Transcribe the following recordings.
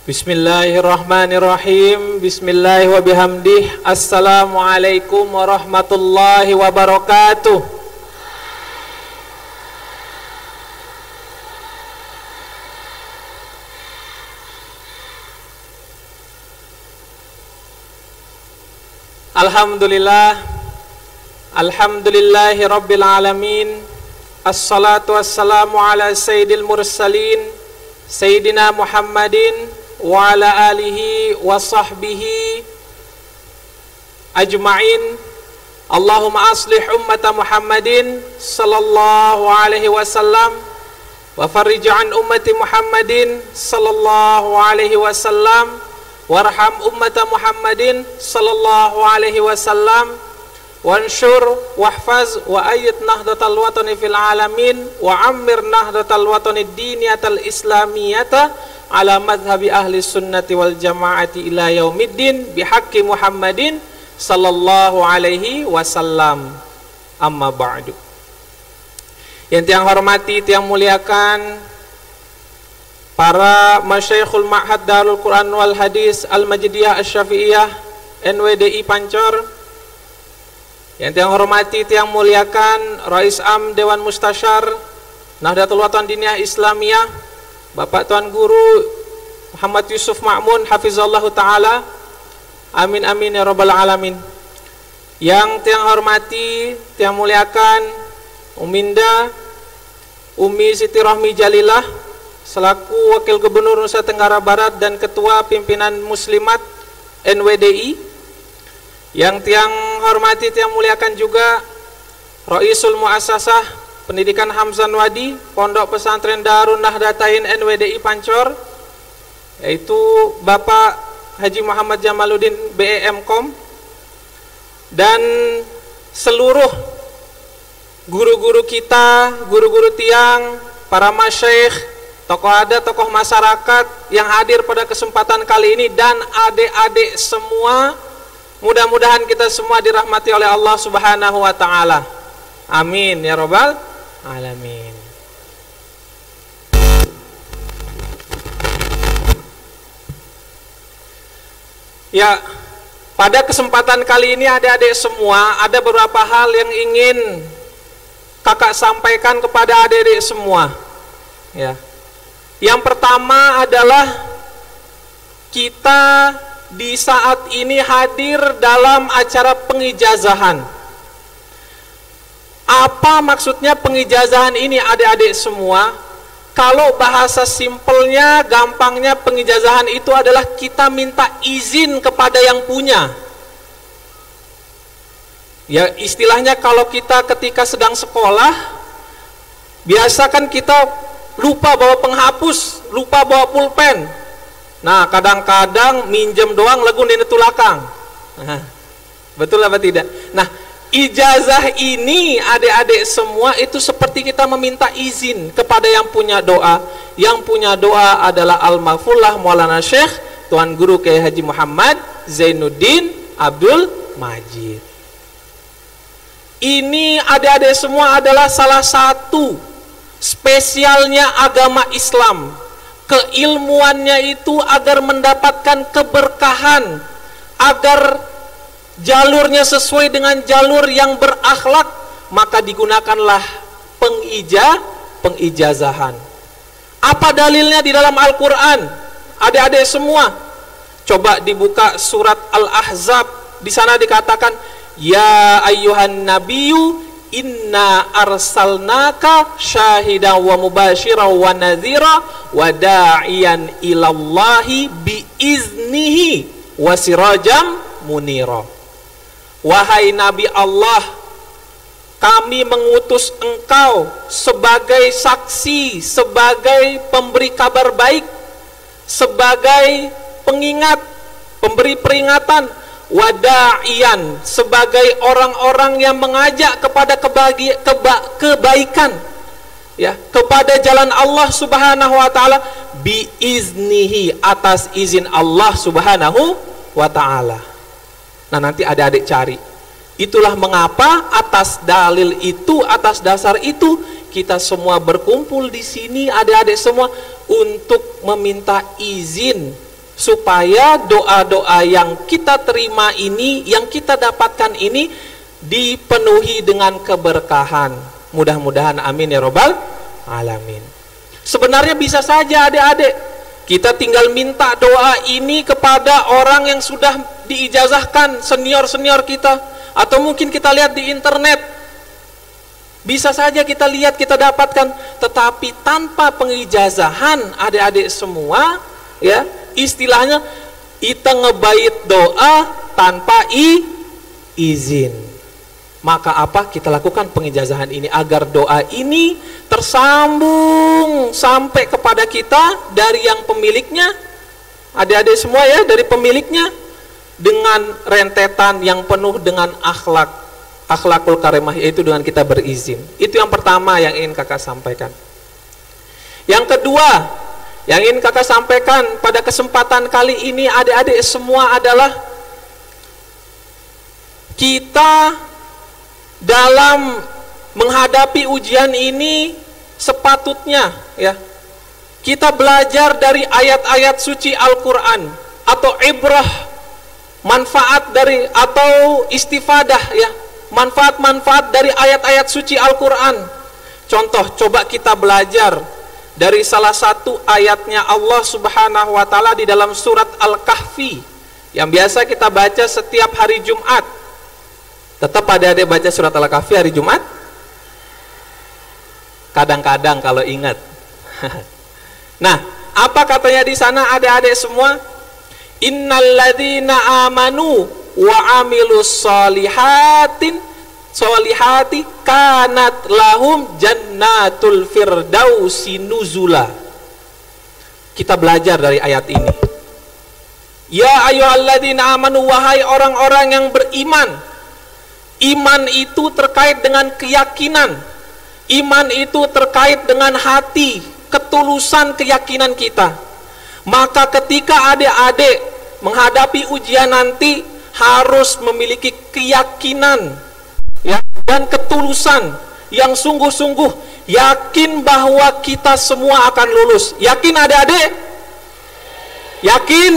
Bismillahirrahmanirrahim. Bismillahi wa bihamdih. Assalamualaikum warahmatullahi wabarakatuh. Alhamdulillah. Alhamdulillahi rabbil alamin. Assalatu wassalamu ala sayyidil mursalin Sayyidina Muhammadin wa ala alihi wa sahbihi ajma'in. Allahumma aslih ummata Muhammadin sallallahu alaihi wasallam wa farrij an ummati Muhammadin sallallahu alaihi wasallam warham ummata Muhammadin sallallahu alaihi wasallam wanshur wahfaz wa ayyid nahdatal watani fil alamin wa ammir nahdatal watani diniyatal islamiyata ala madhabi ahli sunnati wal jamaati ila yaumiddin bihaqqi Muhammadin sallallahu alaihi wasallam. Amma ba'du. Yang tiang hormati, tiang muliakan para masyaikhul ma'had Darul Quran wal Hadis Al-Majdiyah Asy-Syafi'iyah NWDI Pancor. Yang tiang hormati, tiang muliakan Rais Am Dewan Mustasyar Nahdlatul Watan Diniyah Islamiyah Bapak Tuan Guru Muhammad Yusuf Ma'mun hafizallahu ta'ala. Amin amin ya rabbal alamin. Yang tiang hormati, tiang muliakan Uminda Umi Siti Rohmi Jalilah selaku Wakil Gubernur Nusa Tenggara Barat dan Ketua Pimpinan Muslimat NWDI. Yang tiang hormati, tiang muliakan juga Raisul Muassasah Pendidikan Hamzan Wadi Pondok Pesantren Darun Nahdlatain NWDI Pancor, yaitu Bapak Haji Muhammad Jamaluddin BEMkom, dan seluruh guru-guru kita, guru-guru tiang, para masyaikh, tokoh adat, tokoh masyarakat yang hadir pada kesempatan kali ini, dan adik-adik semua. Mudah-mudahan kita semua dirahmati oleh Allah Subhanahu wa ta'ala. Amin ya rabbal alamin. Ya, pada kesempatan kali ini adik-adik semua, ada beberapa hal yang ingin kakak sampaikan kepada adik-adik semua. Ya. Yang pertama adalah kita di saat ini hadir dalam acara pengijazahan. Apa maksudnya pengijazahan ini adik-adik semua? Kalau bahasa simpelnya, gampangnya, pengijazahan itu adalah kita minta izin kepada yang punya. Ya, istilahnya kalau kita ketika sedang sekolah, biasa kan kita lupa bawa penghapus, lupa bawa pulpen. Nah, kadang-kadang minjem doang lagu nene tulakang. Nah, betul apa tidak? Nah, ijazah ini adik-adik semua itu seperti kita meminta izin kepada yang punya doa. Yang punya doa adalah Al-Maghfurlah Maulana Syekh Tuan Guru Kiai Haji Muhammad Zainuddin Abdul Majid. Ini adik-adik semua adalah salah satu spesialnya agama Islam. Keilmuannya itu agar mendapatkan keberkahan, agar jalurnya sesuai dengan jalur yang berakhlak, maka digunakanlah pengijazahan. Apa dalilnya di dalam Al-Quran? Adik-adik semua, coba dibuka surat Al-Ahzab. Di sana dikatakan, ya ayyuhan nabiyyu inna arsalnaka syahidan wa mubasyiran wa nadhira wa da'iyan ilallahi biiznihi wa sirajam munira. Wahai Nabi Allah, kami mengutus engkau sebagai saksi, sebagai pemberi kabar baik, sebagai pengingat, pemberi peringatan, wada'iyan, sebagai orang-orang yang mengajak kepada kebaikan, ya, kepada jalan Allah Subhanahu wa ta'ala, biiznihi, atas izin Allah Subhanahu wa ta'ala. Nah, nanti adik-adik cari. Itulah mengapa atas dalil itu, atas dasar itu, kita semua berkumpul di sini, adik-adik semua, untuk meminta izin supaya doa-doa yang kita terima ini, yang kita dapatkan ini dipenuhi dengan keberkahan. Mudah-mudahan amin ya robbal alamin. Sebenarnya bisa saja adik-adik, kita tinggal minta doa ini kepada orang yang sudah diijazahkan, senior-senior kita, atau mungkin kita lihat di internet. Bisa saja kita lihat, kita dapatkan, tetapi tanpa pengijazahan adik-adik semua, ya, istilahnya kita ngebait doa tanpa izin. Maka apa? Kita lakukan pengijazahan ini agar doa ini tersambung sampai kepada kita dari yang pemiliknya, adik-adik semua ya, dari pemiliknya, dengan rentetan yang penuh dengan akhlakul karimah, yaitu dengan kita berizin. Itu yang pertama yang ingin kakak sampaikan. Yang kedua yang ingin kakak sampaikan pada kesempatan kali ini adik-adik semua adalah kita dalam menghadapi ujian ini sepatutnya ya kita belajar dari ayat-ayat suci Al-Quran, atau ibrah, manfaat dari, atau istifadah ya, manfaat-manfaat dari ayat-ayat suci Al-Quran. Contoh, coba kita belajar dari salah satu ayatnya Allah Subhanahu wa Ta'ala di dalam surat Al-Kahfi yang biasa kita baca setiap hari Jumat. Tetap adik-adik baca surat Al-Kahfi hari Jumat? Kadang-kadang kalau ingat. Nah, apa katanya di sana adik-adik semua? Innalladzina amanu wa amilus solihati kanat lahum jannatul firdausi nuzula. Kita belajar dari ayat ini. Ya ayyuhalladzina amanu, wahai orang-orang yang beriman. Iman itu terkait dengan keyakinan. Iman itu terkait dengan hati, ketulusan keyakinan kita. Maka ketika adik-adik menghadapi ujian nanti harus memiliki keyakinan ya, dan ketulusan yang sungguh-sungguh, yakin bahwa kita semua akan lulus. Yakin adik-adik? Yakin?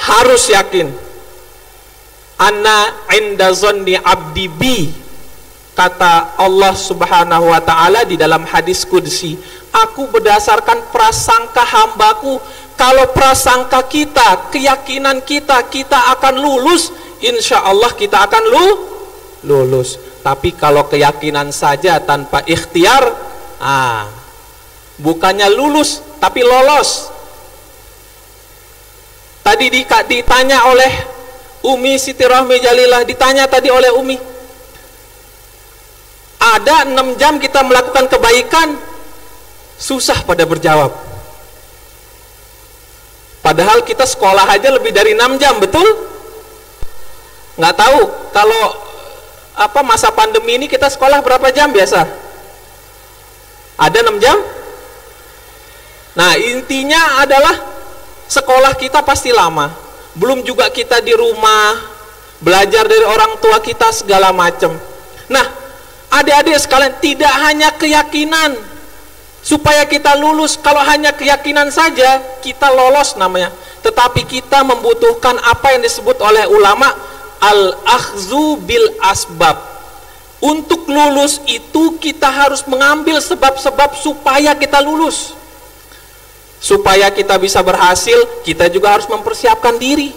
Harus yakin. Ana inda zonni abdi bi, kata Allah Subhanahu wa Ta'ala di dalam hadis qudsi, aku berdasarkan prasangka hambaku. Kalau prasangka kita, keyakinan kita, kita akan lulus, insya Allah kita akan lulus. Tapi kalau keyakinan saja tanpa ikhtiar, bukannya lulus tapi lolos. Tadi ditanya oleh Umi Siti Rahmi Jalilah, ditanya tadi oleh Umi, ada 6 jam kita melakukan kebaikan, susah pada berjawab. Padahal kita sekolah aja lebih dari 6 jam, betul? Nggak tahu kalau masa pandemi ini kita sekolah berapa jam biasa? Ada 6 jam? Nah, intinya adalah sekolah kita pasti lama. Belum juga kita di rumah belajar dari orang tua kita segala macam. Nah, adik-adik sekalian, tidak hanya keyakinan supaya kita lulus. Kalau hanya keyakinan saja kita lolos namanya, tetapi kita membutuhkan apa yang disebut oleh ulama al-akhzu bil asbab. Untuk lulus itu kita harus mengambil sebab-sebab supaya kita lulus. Supaya kita bisa berhasil, kita juga harus mempersiapkan diri,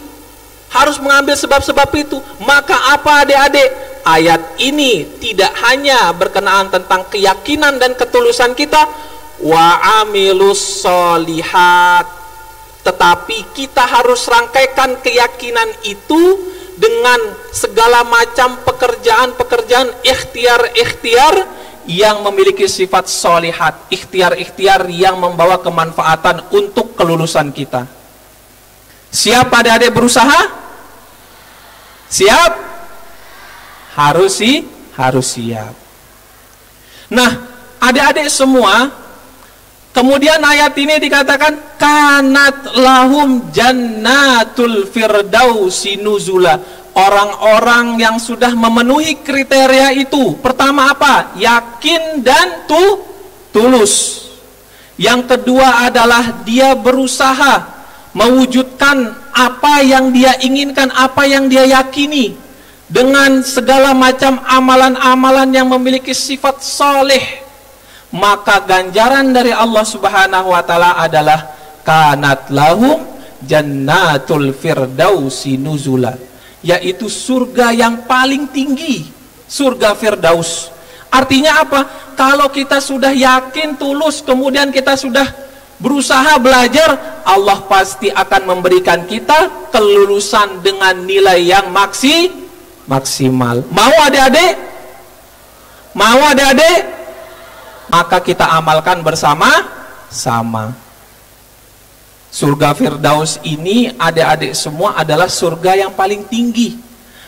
harus mengambil sebab-sebab itu. Maka apa adik-adik? Ayat ini tidak hanya berkenaan tentang keyakinan dan ketulusan kita, wa amilus solihat, tetapi kita harus rangkaikan keyakinan itu dengan segala macam pekerjaan-pekerjaan, ikhtiar-ikhtiar yang memiliki sifat solihat, ikhtiar-ikhtiar yang membawa kemanfaatan untuk kelulusan kita. Siap adik-adik berusaha? Siap? Harus siap. Nah, adik-adik semua, kemudian ayat ini dikatakan kanat lahum jannatul firdausi nuzula. Orang-orang yang sudah memenuhi kriteria itu, pertama apa? Yakin dan tulus. Yang kedua adalah dia berusaha mewujudkan apa yang dia inginkan, apa yang dia yakini dengan segala macam amalan-amalan yang memiliki sifat soleh, maka ganjaran dari Allah Subhanahu wa taala adalah kanat lahum jannatul firdausi nuzula, yaitu surga yang paling tinggi, surga Firdaus. Artinya apa? Kalau kita sudah yakin tulus, kemudian kita sudah berusaha belajar, Allah pasti akan memberikan kita kelulusan dengan nilai yang maksimal. Mau adik-adik? Mau adik-adik? Maka kita amalkan bersama-sama. Surga Firdaus ini adik-adik semua adalah surga yang paling tinggi.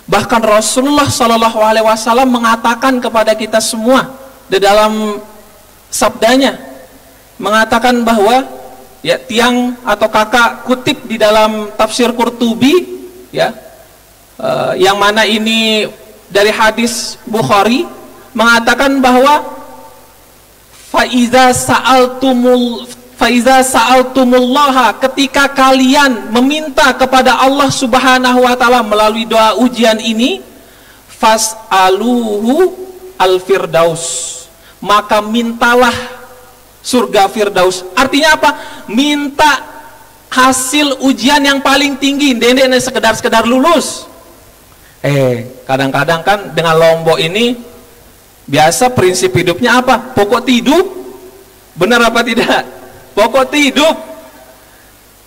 Bahkan Rasulullah SAW mengatakan kepada kita semua di dalam sabdanya, mengatakan bahwa ya, tiang atau kakak kutip di dalam tafsir Qurtubi ya, yang mana ini dari hadis Bukhari, mengatakan bahwa faiza sa'altumullaha, ketika kalian meminta kepada Allah Subhanahu wa taala melalui doa ujian ini, fas'aluhu al-firdaus, maka mintalah surga Firdaus. Artinya apa? Minta hasil ujian yang paling tinggi, tidak sekedar lulus. Kadang-kadang kan dengan Lombok ini biasa prinsip hidupnya apa? Pokok hidup. Benar apa tidak? Pokok hidup.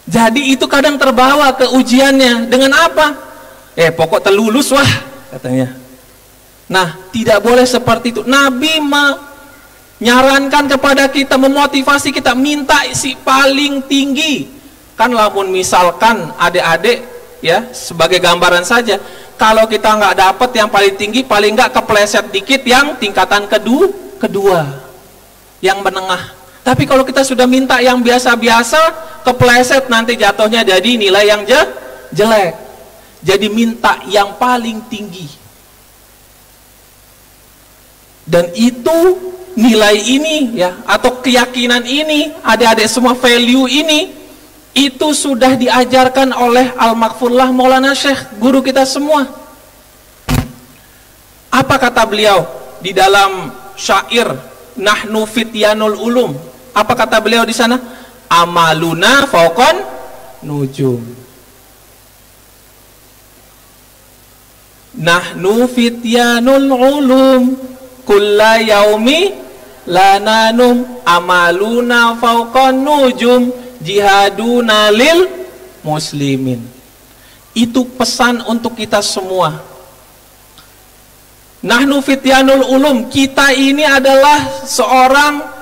Jadi itu kadang terbawa ke ujiannya dengan apa? Pokok terlulus wah katanya. Nah, tidak boleh seperti itu. Nabi menyarankan kepada kita, memotivasi kita, minta si paling tinggi. Kan lamun misalkan adik-adik ya, sebagai gambaran saja, kalau kita nggak dapat yang paling tinggi, paling nggak kepleset dikit yang tingkatan kedua, yang menengah. Tapi kalau kita sudah minta yang biasa-biasa, kepleset nanti jatuhnya jadi nilai yang jelek. Jadi minta yang paling tinggi. Dan itu nilai ini ya, atau keyakinan ini, adik-adik semua, value ini, itu sudah diajarkan oleh Al-Maghfurlah Maulana Syekh, guru kita semua. Apa kata beliau di dalam syair Nahnu Fityanul Ulum? Apa kata beliau di sana? Amaluna fauqan nujum. Nahnu Fityanul Ulum kulla yaumi lananum amaluna fauqan nujum jihaduna lil muslimin. Itu pesan untuk kita semua. Nahnu Fityanul Ulum, kita ini adalah seorang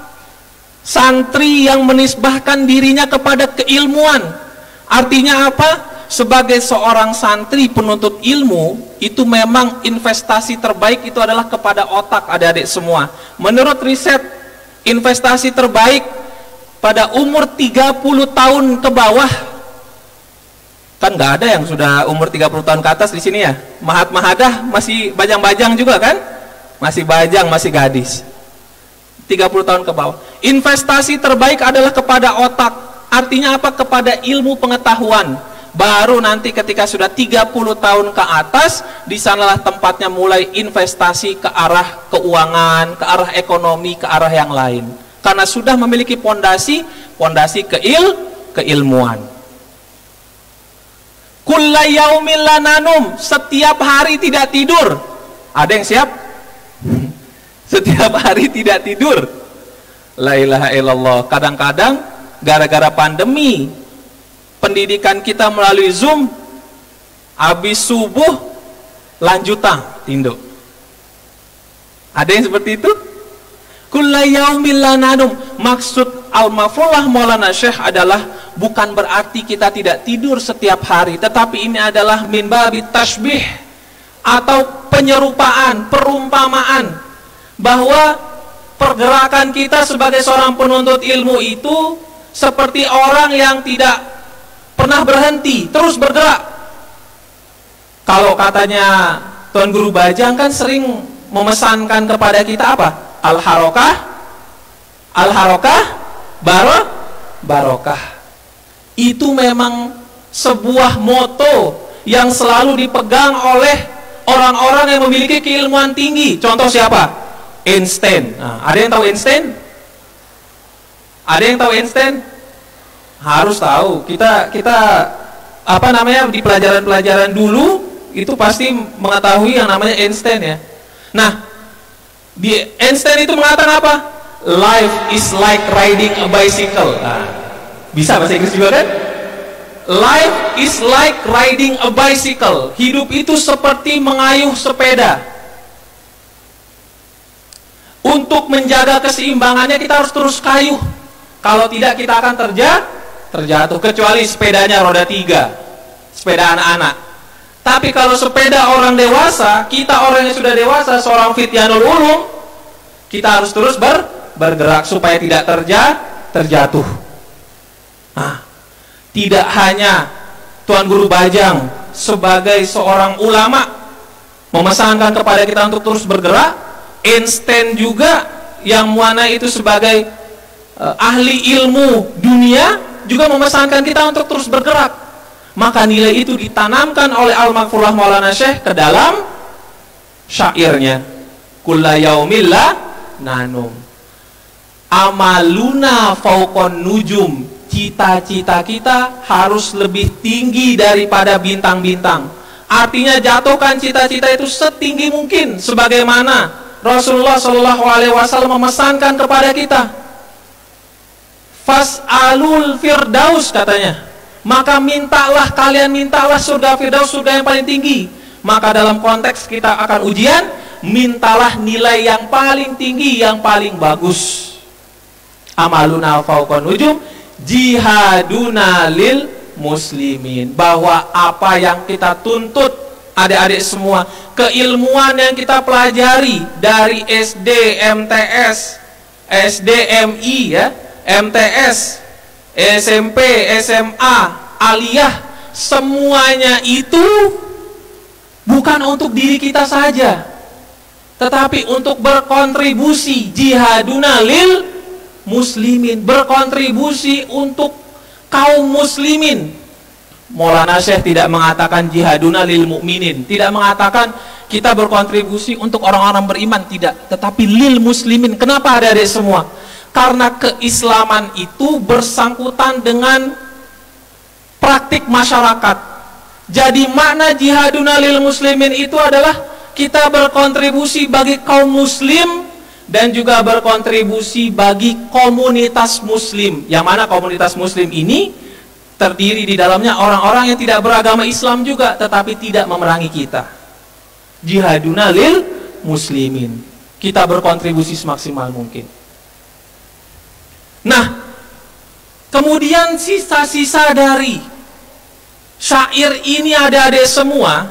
santri yang menisbahkan dirinya kepada keilmuan. Artinya apa? Sebagai seorang santri penuntut ilmu, itu memang investasi terbaik itu adalah kepada otak, adik-adik semua. Menurut riset, investasi terbaik pada umur 30 tahun ke bawah, kan nggak ada yang sudah umur 30 tahun ke atas di sini ya. Mahatma Hadah masih bajang-bajang juga kan? Masih bajang, masih gadis. 30 tahun ke bawah. Investasi terbaik adalah kepada otak. Artinya apa? Kepada ilmu pengetahuan. Baru nanti ketika sudah 30 tahun ke atas, di sanalah tempatnya mulai investasi ke arah keuangan, ke arah ekonomi, ke arah yang lain. Karena sudah memiliki pondasi keilmuan. Kulla yaumil lananum, setiap hari tidak tidur. Ada yang siap? Setiap hari tidak tidur. La ilaha illallah. Kadang-kadang gara-gara pandemi, pendidikan kita melalui Zoom, habis subuh lanjutan tinduk. Ada yang seperti itu? Kulla yaumil lananum. Maksud Al-Maghfurlah Maulana Syekh adalah bukan berarti kita tidak tidur setiap hari, tetapi ini adalah min babit tasbih, atau penyerupaan, perumpamaan, bahwa pergerakan kita sebagai seorang penuntut ilmu itu seperti orang yang tidak pernah berhenti, terus bergerak. Kalau katanya Tuan Guru Bajang kan sering memesankan kepada kita apa? Al-harokah, barokah. itu memang sebuah moto yang selalu dipegang oleh orang-orang yang memiliki keilmuan tinggi. Contoh siapa? Einstein. Nah, ada yang tahu Einstein? Ada yang tahu Einstein? Harus tahu. Kita apa namanya, di pelajaran-pelajaran dulu itu pasti mengetahui yang namanya Einstein ya. Nah, di Einstein itu mengatakan apa? Life is like riding a bicycle. Nah, bisa bahasa Inggris juga kan? Life is like riding a bicycle. Hidup itu seperti mengayuh sepeda. Untuk menjaga keseimbangannya kita harus terus kayuh. Kalau tidak kita akan terjatuh. Kecuali sepedanya roda 3, sepeda anak-anak. Tapi kalau sepeda orang dewasa, kita orang yang sudah dewasa, seorang fityanul ulum, kita harus terus bergerak supaya tidak terjatuh. Nah, tidak hanya Tuan Guru Bajang sebagai seorang ulama memesankan kepada kita untuk terus bergerak, Einstein juga yang mana itu sebagai ahli ilmu dunia juga memesankan kita untuk terus bergerak. Maka nilai itu ditanamkan oleh Al-Maghfurlah Maulana Syekh ke dalam syairnya. Kulla yaumillah nanum. Amaluna fauqon nujum. Cita-cita kita harus lebih tinggi daripada bintang-bintang. Artinya jatuhkan cita-cita itu setinggi mungkin, sebagaimana Rasulullah SAW memesankan kepada kita. Fas'alul firdaus katanya. Maka kalian mintalah surga firdaus, surga yang paling tinggi. Maka dalam konteks kita akan ujian, mintalah nilai yang paling tinggi, yang paling bagus. Amaluna fauqon nujum, jihaduna lil muslimin. Bahwa apa yang kita tuntut, adik-adik semua, keilmuan yang kita pelajari dari SD, MTS, SDMI ya, MTS, SMP, SMA, aliyah, semuanya itu bukan untuk diri kita saja, tetapi untuk berkontribusi. Jihaduna lil muslimin, berkontribusi untuk kaum muslimin. Maulana Syekh tidak mengatakan jihaduna lil mu'minin, tidak mengatakan kita berkontribusi untuk orang-orang beriman, tidak, tetapi lil muslimin. Kenapa adik-adik semua? Karena keislaman itu bersangkutan dengan praktik masyarakat. Jadi makna jihaduna lil muslimin itu adalah kita berkontribusi bagi kaum muslim dan juga berkontribusi bagi komunitas muslim. Yang mana komunitas muslim ini terdiri di dalamnya orang-orang yang tidak beragama Islam juga, tetapi tidak memerangi kita. Jihaduna lil muslimin. Kita berkontribusi semaksimal mungkin. Nah, kemudian sisa-sisa dari syair ini adik-adik semua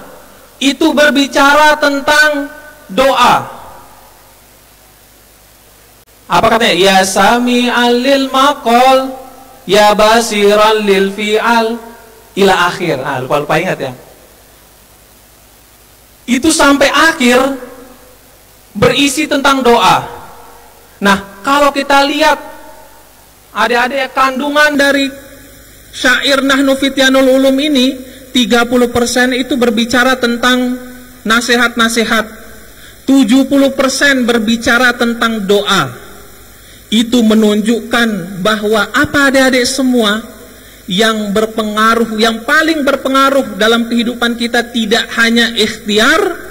itu berbicara tentang doa. Apa katanya? Ya sami'al lil maqal, ya basiran lil fi'al, ila akhir. Lupa ingat ya. Itu sampai akhir berisi tentang doa. Nah, kalau kita lihat adik-adik, kandungan dari syair Nahnu Fityanul Ulum ini 30% itu berbicara tentang nasihat-nasihat, 70% berbicara tentang doa. Itu menunjukkan bahwa apa adik-adik semua yang berpengaruh, yang paling berpengaruh dalam kehidupan kita tidak hanya ikhtiar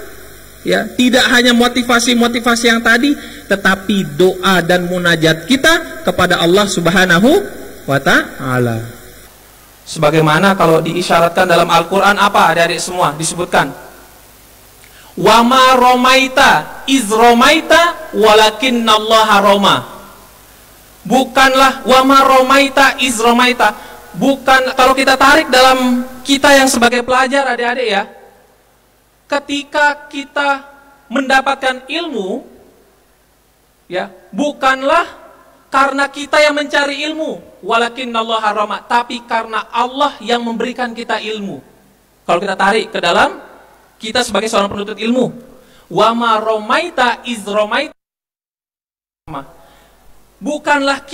ya, tidak hanya motivasi-motivasi yang tadi, tetapi doa dan munajat kita kepada Allah Subhanahu wa ta'ala. Sebagaimana kalau diisyaratkan dalam Al-Quran, apa adik-adik semua disebutkan? Wa ma romaita iz romaita walakinnallaha roma. Bukanlah wa ma romaita iz romaita. Bukan, kalau kita tarik dalam kita yang sebagai pelajar adik-adik ya, ketika kita mendapatkan ilmu ya, bukanlah karena kita yang mencari ilmu, walakinnallaha rama, tapi karena Allah yang memberikan kita ilmu. Kalau kita tarik ke dalam kita sebagai seorang penuntut ilmu, wa ma romaita iz romaita, bukanlah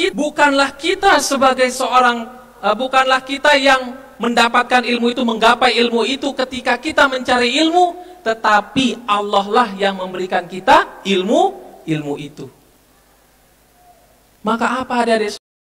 kita sebagai seorang bukanlah kita yang mendapatkan ilmu itu, menggapai ilmu itu ketika kita mencari ilmu, tetapi Allah lah yang memberikan kita ilmu itu. Maka apa ada